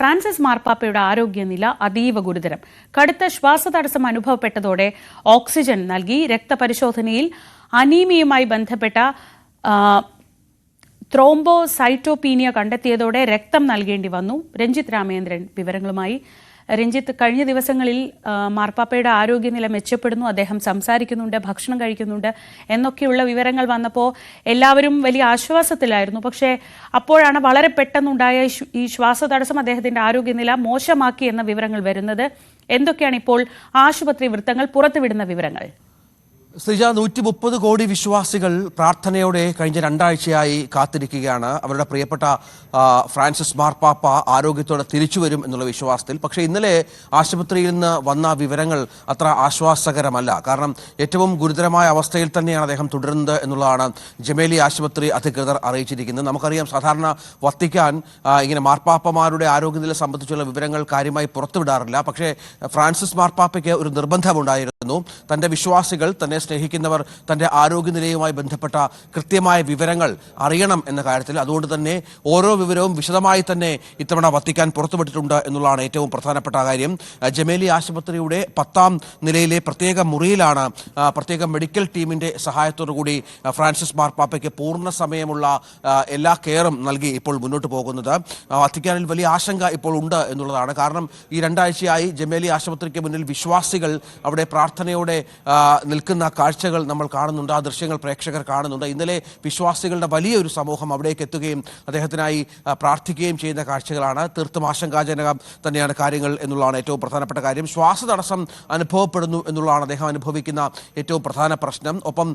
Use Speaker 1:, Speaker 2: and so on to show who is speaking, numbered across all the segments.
Speaker 1: Francis മാർപ്പാപ്പയുടെ ആരോഗ്യനില അതീവ ഗുരുതരം. കടുത്ത ശ്വാസതടസ്സം അനുഭവപ്പെട്ടതോടെ ഓക്സിജൻ നൽകി. രക്തപരിശോധനയിൽ അനീമിയയുമായി ബന്ധപ്പെട്ട ത്രോംബോസൈറ്റോപീനിയ കണ്ടെത്തിയതോടെ രക്തം നൽകേണ്ടി വന്നു. രഞ്ജിത്ത് രാമേന്ദ്രൻ വിവരങ്ങളുമായി. രഞ്ജിത്ത്, കഴിഞ്ഞ ദിവസങ്ങളിൽ മാർപ്പാപ്പയുടെ ആരോഗ്യനില മെച്ചപ്പെടുന്നു, അദ്ദേഹം സംസാരിക്കുന്നുണ്ട്, ഭക്ഷണം കഴിക്കുന്നുണ്ട് എന്നൊക്കെയുള്ള വിവരങ്ങൾ വന്നപ്പോൾ എല്ലാവരും വലിയ ആശ്വാസത്തിലായിരുന്നു. പക്ഷേ അപ്പോഴാണ് വളരെ പെട്ടെന്നുണ്ടായ ഈ ശ്വാസതടസ്സം അദ്ദേഹത്തിന്റെ ആരോഗ്യനില മോശമാക്കി എന്ന വിവരങ്ങൾ വരുന്നത്. എന്തൊക്കെയാണ് ഇപ്പോൾ ആശുപത്രി വൃത്തങ്ങൾ പുറത്തുവിടുന്ന വിവരങ്ങൾ?
Speaker 2: ശ്രീജ, 130 കോടി വിശ്വാസികൾ പ്രാർത്ഥനയോടെ കഴിഞ്ഞ 2 ആഴ്ചയായി കാത്തിരിക്കുകയാണ്. അവരുടെ പ്രിയപ്പെട്ട ഫ്രാൻസിസ് മാർപ്പാപ്പ ആരോഗ്യത്തോടെ തിരിച്ചു വരും എന്നുള്ള വിശ്വാസത്തിൽ. പക്ഷേ ഇന്നലെ ആശുപത്രിയിൽ നിന്ന് വന്ന വിവരങ്ങൾ അത്ര ആശ്വാസകരമല്ല. കാരണം ഏറ്റവും ഗുരുതരമായ അവസ്ഥയിൽ തന്നെയാണ് അദ്ദേഹം തുടരുന്നത് എന്നുള്ളതാണ് ജമേലി ആശുപത്രി അധികൃതർ അറിയിച്ചിരിക്കുന്നത്. നമുക്കറിയാം, സാധാരണ വത്തിക്കാൻ ഇങ്ങനെ മാർപ്പാപ്പമാരുടെ ആരോഗ്യനില സംബന്ധിച്ചുള്ള വിവരങ്ങൾ കാര്യമായി പുറത്തുവിടാറില്ല. പക്ഷേ ഫ്രാൻസിസ് മാർപ്പാപ്പയ്ക്ക് ഒരു നിർബന്ധമുണ്ടായിരുന്നു. തൻ്റെ വിശ്വാസികൾ, തന്നെ സ്നേഹിക്കുന്നവർ തൻ്റെ ആരോഗ്യനിലയുമായി ബന്ധപ്പെട്ട കൃത്യമായ വിവരങ്ങൾ അറിയണം എന്ന കാര്യത്തിൽ. അതുകൊണ്ട് തന്നെ ഓരോ വിവരവും വിശദമായി തന്നെ ഇത്തവണ വത്തിക്കാൻ പുറത്തുവിട്ടിട്ടുണ്ട് എന്നുള്ളതാണ് ഏറ്റവും പ്രധാനപ്പെട്ട കാര്യം. ജമേലി ആശുപത്രിയുടെ 10ാം നിലയിലെ പ്രത്യേക മുറിയിലാണ് പ്രത്യേക മെഡിക്കൽ ടീമിൻ്റെ സഹായത്തോടു കൂടി ഫ്രാൻസിസ് മാർപ്പാപ്പയ്ക്ക് പൂർണ്ണ സമയമുള്ള എല്ലാ കെയറും നൽകി ഇപ്പോൾ മുന്നോട്ട് പോകുന്നത്. വത്തിക്കാനിൽ വലിയ ആശങ്ക ഇപ്പോൾ ഉണ്ട് എന്നുള്ളതാണ്. കാരണം ഈ 2 ആഴ്ചയായി ജമേലി ആശുപത്രിക്ക് മുന്നിൽ വിശ്വാസികൾ അവിടെ പ്രാർത്ഥനയോടെ നിൽക്കുന്ന കാഴ്ചകൾ നമ്മൾ കാണുന്നുണ്ട്. ആ ദൃശ്യങ്ങൾ പ്രേക്ഷകർ കാണുന്നുണ്ട്. ഇന്നലെ വിശ്വാസികളുടെ വലിയൊരു സമൂഹം അവിടേക്ക് എത്തുകയും അദ്ദേഹത്തിനായി പ്രാർത്ഥിക്കുകയും ചെയ്യുന്ന കാഴ്ചകളാണ്. തീർത്തും ആശങ്കാജനകം തന്നെയാണ് കാര്യങ്ങൾ എന്നുള്ളതാണ് ഏറ്റവും പ്രധാനപ്പെട്ട കാര്യം. ശ്വാസതടസ്സം അനുഭവപ്പെടുന്നു എന്നുള്ളതാണ് അദ്ദേഹം അനുഭവിക്കുന്ന ഏറ്റവും പ്രധാന പ്രശ്നം. ഒപ്പം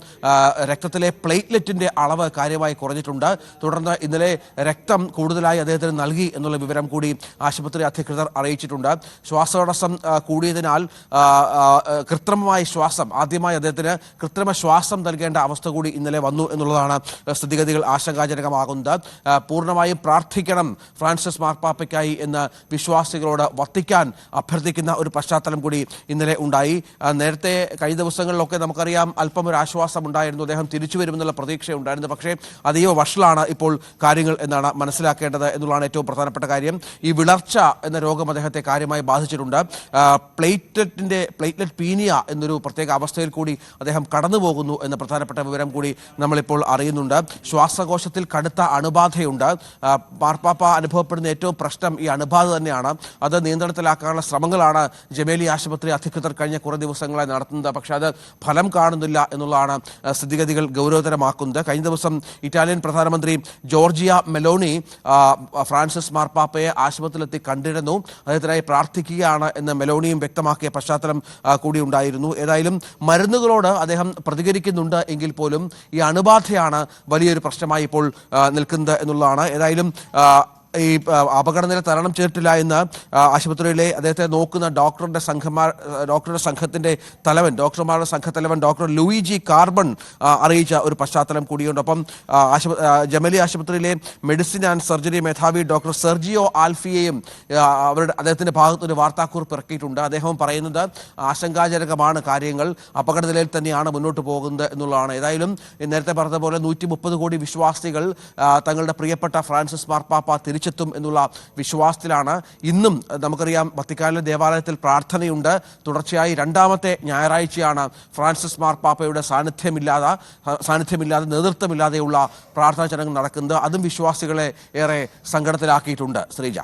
Speaker 2: രക്തത്തിലെ പ്ലേറ്റ്ലെറ്റിൻ്റെ അളവ് കാര്യമായി കുറഞ്ഞിട്ടുണ്ട്. തുടർന്ന് ഇന്നലെ രക്തം കൂടുതലായി അദ്ദേഹത്തിന് നൽകി എന്നുള്ള വിവരം കൂടി ആശുപത്രി അധികൃതർ അറിയിച്ചിട്ടുണ്ട്. ശ്വാസതടസ്സം കൂടിയതിനാൽ കൃത്രിമമായ ശ്വാസം, ആദ്യമായി അദ്ദേഹത്തിന് കൃത്രിമ ശ്വാസം നൽകേണ്ട അവസ്ഥ കൂടി ഇന്നലെ വന്നു എന്നുള്ളതാണ് സ്ഥിതിഗതികൾ ആശങ്കാജനകമാകുന്നത്. പൂർണ്ണമായും പ്രാർത്ഥിക്കണം ഫ്രാൻസിസ് മാർപ്പാപ്പയ്ക്കായി എന്ന് വിശ്വാസികളോട് വത്തിക്കാൻ അഭ്യർത്ഥിക്കുന്ന ഒരു പശ്ചാത്തലം കൂടി ഇന്നലെ ഉണ്ടായി. നേരത്തെ കഴിഞ്ഞ ദിവസങ്ങളിലൊക്കെ നമുക്കറിയാം അല്പം ഒരു ആശ്വാസം ഉണ്ടായിരുന്നു, അദ്ദേഹം തിരിച്ചു വരുമെന്നുള്ള പ്രതീക്ഷയുണ്ടായിരുന്നു. പക്ഷേ അതീവ വഷളാണ് ഇപ്പോൾ കാര്യങ്ങൾ എന്നാണ് മനസ്സിലാക്കേണ്ടത് എന്നുള്ളതാണ് ഏറ്റവും പ്രധാനപ്പെട്ട കാര്യം. ഈ വിളർച്ച എന്ന രോഗം അദ്ദേഹത്തെ കാര്യമായി ബാധിച്ചിട്ടുണ്ട്. പ്ലേറ്റ്ലെറ്റ് പീനിയ എന്നൊരു പ്രത്യേക അവസ്ഥയിൽ കൂടി അദ്ദേഹം കടന്നു പോകുന്നു എന്ന പ്രധാനപ്പെട്ട വിവരം കൂടി നമ്മളിപ്പോൾ അറിയുന്നുണ്ട്. ശ്വാസകോശത്തിൽ കടുത്ത അണുബാധയുണ്ട്. മാർപ്പാപ്പ അനുഭവപ്പെടുന്ന ഏറ്റവും പ്രശ്നം ഈ അണുബാധ തന്നെയാണ്. അത് നിയന്ത്രണത്തിലാക്കാനുള്ള ശ്രമങ്ങളാണ് ജമേലി ആശുപത്രി അധികൃതർ കഴിഞ്ഞ കുറേ ദിവസങ്ങളായി നടത്തുന്നത്. പക്ഷേ അത് ഫലം കാണുന്നില്ല എന്നുള്ളതാണ് സ്ഥിതിഗതികൾ ഗൗരവതരമാക്കുന്നത്. കഴിഞ്ഞ ദിവസം ഇറ്റാലിയൻ പ്രധാനമന്ത്രി ജോർജിയ മെലോണി ഫ്രാൻസിസ് മാർപ്പാപ്പയെ ആശുപത്രിയിലെത്തി കണ്ടിരുന്നു. അദ്ദേഹത്തിനായി പ്രാർത്ഥിക്കുകയാണ് എന്ന് മെലോണിയും വ്യക്തമാക്കിയ പശ്ചാത്തലം കൂടി ഉണ്ടായിരുന്നു. ഏതായാലും മരുന്നുകളോട് അദ്ദേഹം പ്രതികരിക്കുന്നുണ്ട് എങ്കിൽ പോലും ഈ അണുബാധയാണ് വലിയൊരു പ്രശ്നമായി ഇപ്പോൾ നിൽക്കുന്നത് എന്നുള്ളതാണ്. ഏതായാലും ഈ അപകടനില തരണം ചെയ്തിട്ടില്ല എന്ന് ആശുപത്രിയിലെ അദ്ദേഹത്തെ നോക്കുന്ന ഡോക്ടറുടെ സംഘത്തിൻ്റെ തലവൻ, ഡോക്ടർമാരുടെ സംഘത്തലവൻ ഡോക്ടർ ലൂയിജി കാർബൺ അറിയിച്ച ഒരു പശ്ചാത്തലം കൂടിയുണ്ട്. ഒപ്പം ജമേലി ആശുപത്രിയിലെ മെഡിസിൻ ആൻഡ് സർജറി മേധാവി ഡോക്ടർ സെർജിയോ ആൽഫിയെയും അദ്ദേഹത്തിൻ്റെ ഭാഗത്തൊരു വാർത്താക്കുറിപ്പ് ഇറക്കിയിട്ടുണ്ട്. അദ്ദേഹം പറയുന്നത് ആശങ്കാജനകമാണ് കാര്യങ്ങൾ, അപകടനിലയിൽ തന്നെയാണ് മുന്നോട്ട് പോകുന്നത് എന്നുള്ളതാണ്. ഏതായാലും നേരത്തെ പറഞ്ഞ പോലെ 130 കോടി വിശ്വാസികൾ തങ്ങളുടെ പ്രിയപ്പെട്ട ഫ്രാൻസിസ് മാർപ്പാപ്പ തിരിച്ചെത്തും എന്നുള്ള വിശ്വാസത്തിലാണ്. ഇന്നും നമുക്കറിയാം വത്തിക്കാനിലെ ദേവാലയത്തിൽ പ്രാർത്ഥനയുണ്ട്. തുടർച്ചയായി 2ാമത്തെ ഞായറാഴ്ചയാണ് ഫ്രാൻസിസ് മാർപ്പാപ്പയുടെ സാന്നിധ്യമില്ലാതെ നേതൃത്വമില്ലാതെയുള്ള പ്രാർത്ഥനാ ചടങ്ങ് നടക്കുന്നത്. അതും വിശ്വാസികളെ ഏറെ സങ്കടത്തിലാക്കിയിട്ടുണ്ട്. ശ്രീജ,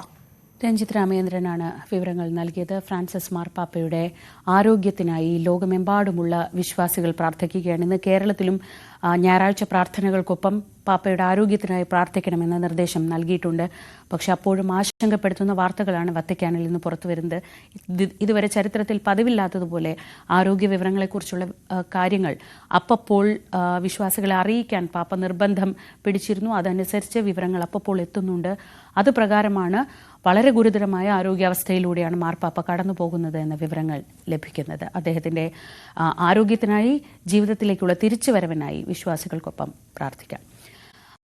Speaker 1: രഞ്ജിത്ത് രാമേന്ദ്രനാണ് വിവരങ്ങൾ നൽകിയത്. ഫ്രാൻസിസ് മാർപ്പാപ്പയുടെ ആരോഗ്യത്തിനായി ലോകമെമ്പാടുമുള്ള വിശ്വാസികൾ പ്രാർത്ഥിക്കുകയാണ്. ഇന്ന് കേരളത്തിലും ഞായറാഴ്ച പ്രാർത്ഥനകൾക്കൊപ്പം പാപ്പയുടെ ആരോഗ്യത്തിനായി പ്രാർത്ഥിക്കണമെന്ന നിർദ്ദേശം നൽകിയിട്ടുണ്ട്. പക്ഷെ അപ്പോഴും ആശങ്കപ്പെടുത്തുന്ന വാർത്തകളാണ് വത്തിക്കാനിൽ നിന്ന് പുറത്തുവരുന്നത്. ഇതുവരെ ചരിത്രത്തിൽ പതിവില്ലാത്തതുപോലെ ആരോഗ്യ വിവരങ്ങളെക്കുറിച്ചുള്ള കാര്യങ്ങൾ അപ്പോൾ വിശ്വാസികളെ അറിയിക്കാൻ പാപ്പ നിർബന്ധം പിടിച്ചിരുന്നു. അതനുസരിച്ച് വിവരങ്ങൾ അപ്പോൾ എത്തുന്നുണ്ട്. അത് പ്രകാരമാണ് വളരെ ഗുരുതരമായ ആരോഗ്യാവസ്ഥയിലൂടെയാണ് മാർപ്പാപ്പ കടന്നു പോകുന്നത് എന്ന വിവരങ്ങൾ ലഭിക്കുന്നത്. അദ്ദേഹത്തിൻ്റെ ആരോഗ്യത്തിനായി, ജീവിതത്തിലേക്കുള്ള തിരിച്ചുവരവിനായി വിശ്വാസികൾക്കൊപ്പം പ്രാർത്ഥിക്കാം.